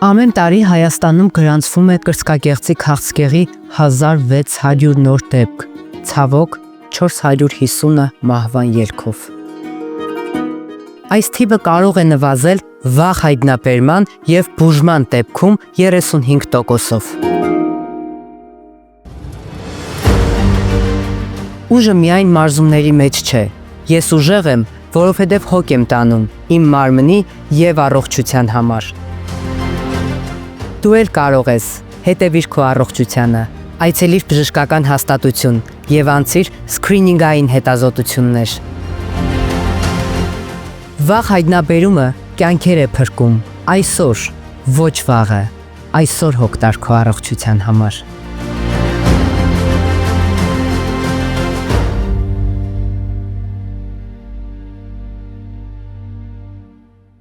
Ամեն տարի Հայաստանում գրանցվում է կրծքագեղձի քաղցկեղի 1600 նոր դեպք, ցավոք 450-ը մահվան ելքով։ Այս թիվը կարող է նվազել վաղ հայտնաբերման և բուժման դեպքում 35%-ով։ Ուժը միայն մարզումների մեջ չէ։ Ես ուժեղ եմ, որովհետև հոգ եմ տանում իմ մարմնի և առողջության համար։ Դու էլ կարող ես, հետևիր քո առողջությանը, այցելիր բժշկական հաստատություն և անցիր սքրինինգային հետազոտություններ։ Վաղ հայտնաբերումը կյանքեր է փրկում, այսօր, ոչ վաղը, այսօր հոգ տար քո առողջության համար։